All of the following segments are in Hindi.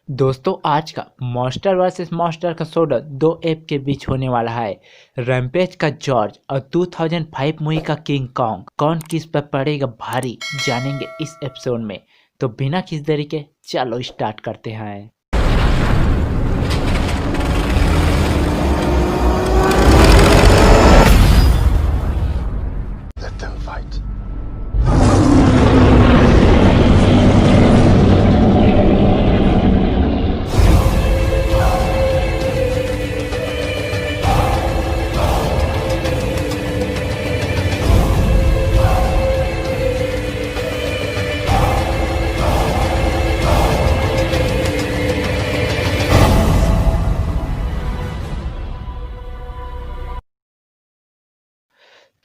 दोस्तों आज का मॉन्स्टर वर्सेस मॉन्स्टर का शोडन दो ऐप के बीच होने वाला है। रैम्पेज का जॉर्ज और 2005 मूवी का किंग कॉन्ग, कौन किस पर पड़ेगा भारी, जानेंगे इस एपिसोड में। तो बिना किसी देरी के चलो स्टार्ट करते हैं। Let them fight.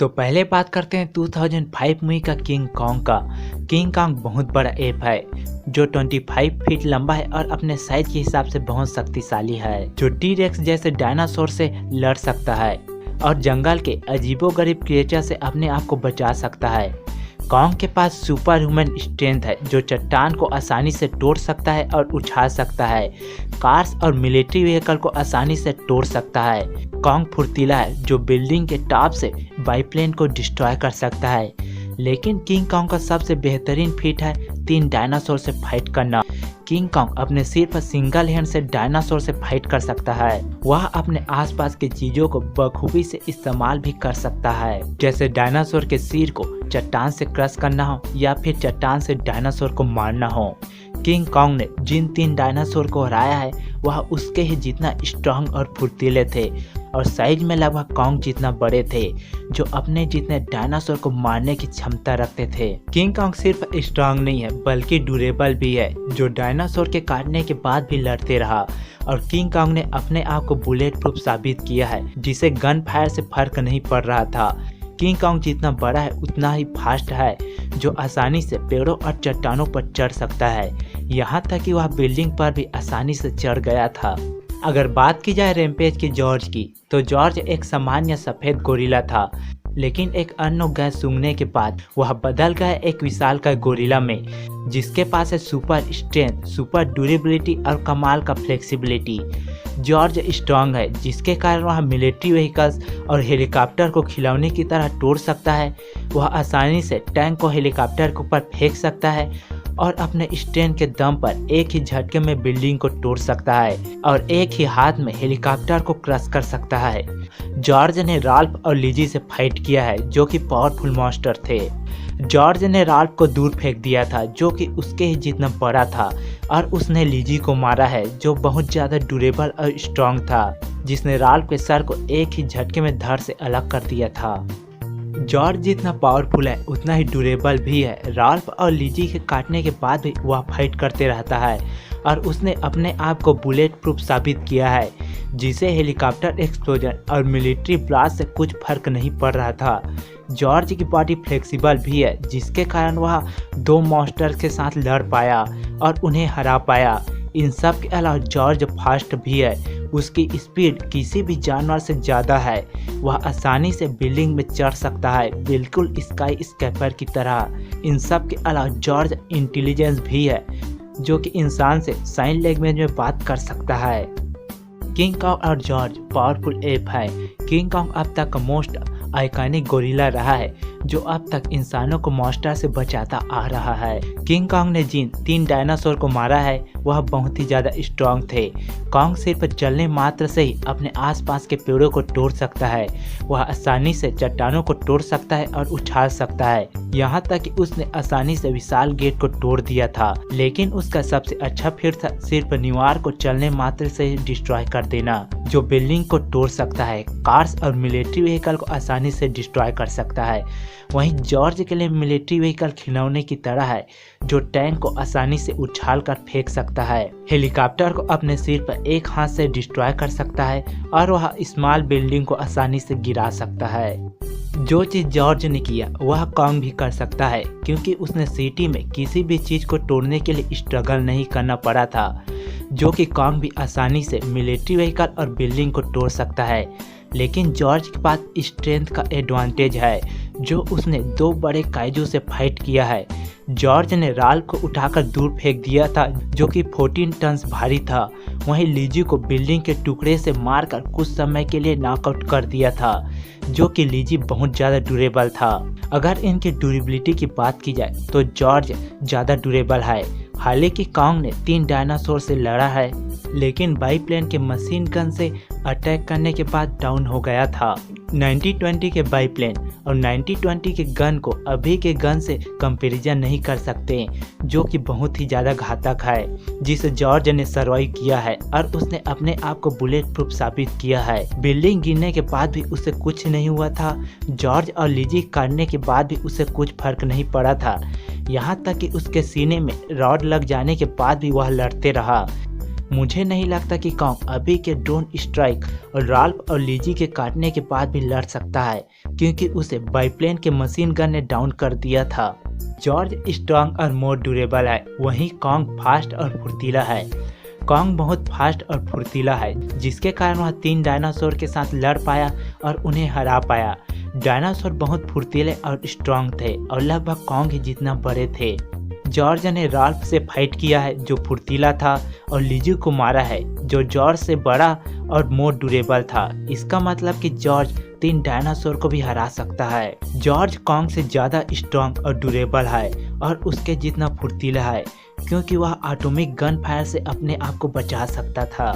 तो पहले बात करते हैं 2005 मूवी का किंग कॉन्ग का। किंग कॉन्ग बहुत बड़ा ऐप है जो 25 फीट लंबा है और अपने साइज के हिसाब से बहुत शक्तिशाली है, जो टी-रेक्स जैसे डायनासोर से लड़ सकता है और जंगल के अजीबोगरीब क्रिएचर से अपने आप को बचा सकता है। कॉन्ग के पास सुपर ह्यूमन स्ट्रेंथ है जो चट्टान को आसानी से तोड़ सकता है और उछाल सकता है, कार्स और मिलिट्री व्हीकल को आसानी से तोड़ सकता है। कॉन्ग फुर्तीला है जो बिल्डिंग के टॉप से बाईप्लेन को डिस्ट्रॉय कर सकता है। लेकिन किंग कॉन्ग का सबसे बेहतरीन फीट है 3 डायनासोर से फाइट करना। किंग कॉन्ग अपने सिर पर सिंगल हैंड से डायनासोर से फाइट कर सकता है। वह अपने आसपास के चीजों को बखूबी से इस्तेमाल भी कर सकता है, जैसे डायनासोर के सिर को चट्टान से क्रश करना हो या फिर चट्टान से डायनासोर को मारना हो। किंग कॉन्ग ने जिन 3 डायनासोर को हराया है वह उसके ही जितना स्ट्रांग और फुर्तीले थे और साइज में लगभग कॉन्ग जितना बड़े थे, जो अपने जितने डायनासोर को मारने की क्षमता रखते थे। किंग कॉन्ग सिर्फ स्ट्रांग नहीं है बल्कि ड्यूरेबल भी है, जो डायनासोर के काटने के बाद भी लड़ते रहा। और किंग कॉन्ग ने अपने आप को बुलेट प्रूफ साबित किया है, जिसे गन फायर से फर्क नहीं पड़ रहा था। किंग कॉन्ग जितना बड़ा है उतना ही फास्ट है, जो आसानी से पेड़ों और चट्टानों पर चढ़ सकता है, यहाँ तक कि वह बिल्डिंग पर भी आसानी से चढ़ गया था। अगर बात की जाए रैम्पेज के जॉर्ज की, तो जॉर्ज एक सामान्य सफेद गोरिल्ला था, लेकिन एक अन्य गैस सूंघने के बाद वह बदल गया एक विशालकाय गोरिल्ला में, जिसके पास है सुपर स्ट्रेंथ, सुपर ड्यूरेबिलिटी और कमाल का फ्लेक्सिबिलिटी। जॉर्ज स्ट्रांग है, जिसके कारण वह मिलिट्री व्हीकल्स और हेलीकॉप्टर को खिलौने की तरह तोड़ सकता है। वह आसानी से टैंक को हेलीकॉप्टर के ऊपर फेंक सकता है और अपने स्ट्रेंथ के दम पर एक ही झटके में बिल्डिंग को तोड़ सकता है और एक ही हाथ में हेलीकॉप्टर को क्रश कर सकता है। जॉर्ज ने राल्फ और लिजी से फाइट किया है, जो कि पावरफुल मॉन्स्टर थे। जॉर्ज ने राल्फ को दूर फेंक दिया था, जो कि उसके ही जितना बड़ा था, और उसने लिजी को मारा है, जो बहुत ज्यादा ड्यूरेबल और स्ट्रांग था, जिसने राल्फ के सर को एक ही झटके में धड़ से अलग कर दिया था। जॉर्ज जितना पावरफुल है उतना ही ड्यूरेबल भी है। राल्फ और लिजी के काटने के बाद भी वह फाइट करते रहता है और उसने अपने आप को बुलेट प्रूफ साबित किया है, जिसे हेलीकॉप्टर एक्सप्लोजन और मिलिट्री ब्लास्ट से कुछ फर्क नहीं पड़ रहा था। जॉर्ज की बॉडी फ्लेक्सिबल भी है, जिसके कारण वह 2 मॉन्स्टर के साथ लड़ पाया और उन्हें हरा पाया। इन सब के अलावा जॉर्ज फास्ट भी है, उसकी स्पीड किसी भी जानवर से ज़्यादा है। वह आसानी से बिल्डिंग में चढ़ सकता है, बिल्कुल स्काई स्केपर की तरह। इन सब के अलावा जॉर्ज इंटेलिजेंस भी है, जो कि इंसान से साइन लैंग्वेज में बात कर सकता है। किंग कॉन्ग और जॉर्ज पावरफुल ऐप है। किंग कॉन्ग अब तक का मोस्ट आइकॉनिक गोरिल्ला रहा है, जो अब तक इंसानों को मॉन्स्टर से बचाता आ रहा है। किंग कॉन्ग ने जिन 3 डायनासोर को मारा है वह बहुत ही ज़्यादा स्ट्रांग थे। कॉन्ग सिर्फ चलने मात्र से ही अपने आसपास के पेड़ों को तोड़ सकता है। वह आसानी से चट्टानों को तोड़ सकता है और उछाल सकता है, यहाँ तक कि उसने आसानी से विशाल गेट को तोड़ दिया था। लेकिन उसका सबसे अच्छा फिर था सिर्फ न्यूयॉर्क को चलने मात्र से ही डिस्ट्रॉय कर देना, जो बिल्डिंग को तोड़ सकता है, कार्स और मिलिट्री व्हीकल को आसानी से डिस्ट्रॉय कर सकता है। वहीं जॉर्ज के लिए मिलिट्री व्हीकल खिलौने की तरह है, जो टैंक को आसानी से उछाल कर फेंक सकता है, हेलीकॉप्टर को अपने सिर पर एक हाथ से डिस्ट्रॉय कर सकता है और वह स्मॉल बिल्डिंग को आसानी से गिरा सकता है। जो चीज जॉर्ज ने किया वह कॉन्ग भी कर सकता है, क्योंकि उसने सिटी में किसी भी चीज को तोड़ने के लिए स्ट्रगल नहीं करना पड़ा था, जो कि कॉन्ग भी आसानी से मिलिट्री व्हीकल और बिल्डिंग को तोड़ सकता है। लेकिन जॉर्ज के पास स्ट्रेंथ का एडवांटेज है, जो उसने 2 बड़े काइजू से फाइट किया है, जॉर्ज ने राल्फ को उठाकर दूर फेंक दिया था, जो कि 14 टन भारी था। वहीं लिजी को बिल्डिंग के टुकड़े से मारकर कुछ समय के लिए नॉकआउट कर दिया था, जो कि लिजी बहुत ज़्यादा ड्यूरेबल था। अगर इनकी ड्यूरेबिलिटी की बात की जाए तो जॉर्ज ज़्यादा ड्यूरेबल है। हालांकि कॉन्ग ने 3 डायनासोर से लड़ा है, लेकिन बाईप्लेन के मशीन गन से अटैक करने के बाद डाउन हो गया था। 90-20 के बाईप्लेन और 90-20 के गन को अभी के गन से कंपैरिजन नहीं कर सकते, जो कि बहुत ही ज़्यादा घातक है, जिसे जॉर्ज ने सर्वाइव किया है और उसने अपने आप को बुलेट प्रूफ साबित किया है। बिल्डिंग गिरने के बाद भी उसे कुछ नहीं हुआ था। जॉर्ज और लिजी काटने के बाद भी उसे कुछ फर्क नहीं पड़ा था, यहाँ तक कि उसके सीने में रॉड लग जाने के बाद भी वह लड़ते रहा। मुझे नहीं लगता कि कॉन्ग अभी के ड्रोन स्ट्राइक और राल्फ और लिजी के काटने के बाद भी लड़ सकता है, क्योंकि उसे बाईप्लेन के मशीन गन ने डाउन कर दिया था। जॉर्ज स्ट्रांग और मोर ड्यूरेबल है, वहीं कॉन्ग फास्ट और फुर्तीला है। कॉन्ग बहुत फास्ट और फुर्तीला है, जिसके कारण वह 3 डायनासोर के साथ लड़ पाया और उन्हें हरा पाया। डायनासोर बहुत फुर्तीले और स्ट्रांग थे और लगभग कॉन्ग ही जितना बड़े थे। जॉर्ज ने राल्फ से फाइट किया है, जो फुर्तीला था, और लिजी को मारा है, जो जॉर्ज से बड़ा और मोर ड्यूरेबल था। इसका मतलब कि जॉर्ज 3 डायनासोर को भी हरा सकता है। जॉर्ज कॉन्ग से ज़्यादा स्ट्रांग और ड्यूरेबल है और उसके जितना फुर्तीला है, क्योंकि वह एटॉमिक गन फायर से अपने आप को बचा सकता था।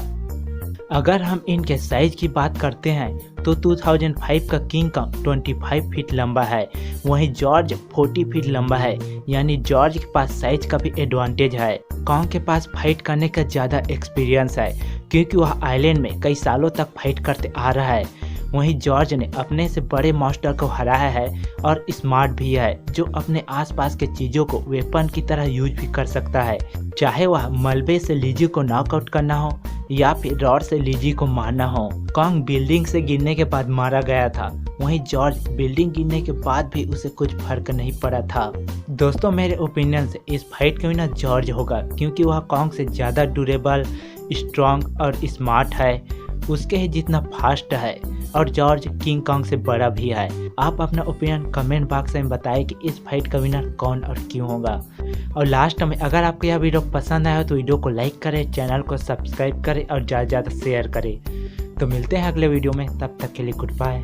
अगर हम इनके साइज की बात करते हैं तो 2005 का किंग कॉन्ग 25 फीट लंबा है, वहीं जॉर्ज 40 फीट लंबा है, यानी जॉर्ज के पास साइज का भी एडवांटेज है। कॉन्ग के पास फाइट करने का ज़्यादा एक्सपीरियंस है, क्योंकि वह आइलैंड में कई सालों तक फाइट करते आ रहा है। वहीं जॉर्ज ने अपने से बड़े मॉन्स्टर को हराया है और स्मार्ट भी है, जो अपने आसपास के चीज़ों को वेपन की तरह यूज भी कर सकता है, चाहे वह मलबे से लिजी को नॉकआउट करना हो या फिर रॉड से लिजी को मारना हो। कॉन्ग बिल्डिंग से गिरने के बाद मारा गया था, वहीं जॉर्ज बिल्डिंग गिरने के बाद भी उसे कुछ फर्क नहीं पड़ा था। दोस्तों, मेरे ओपिनियन से इस फाइट का विनर जॉर्ज होगा, क्योंकि वह कॉन्ग से ज़्यादा ड्यूरेबल, स्ट्रॉन्ग और स्मार्ट है, उसके ही जितना फास्ट है, और जॉर्ज किंग कॉन्ग से बड़ा भी है। आप अपना ओपिनियन कमेंट बॉक्स में बताएं कि इस फाइट का विनर कौन और क्यों होगा। और लास्ट में, अगर आपको यह वीडियो पसंद आया तो वीडियो को लाइक करें, चैनल को सब्सक्राइब करें और ज़्यादा से ज़्यादा शेयर करें। तो मिलते हैं अगले वीडियो में, तब तक के लिए गुड बाय।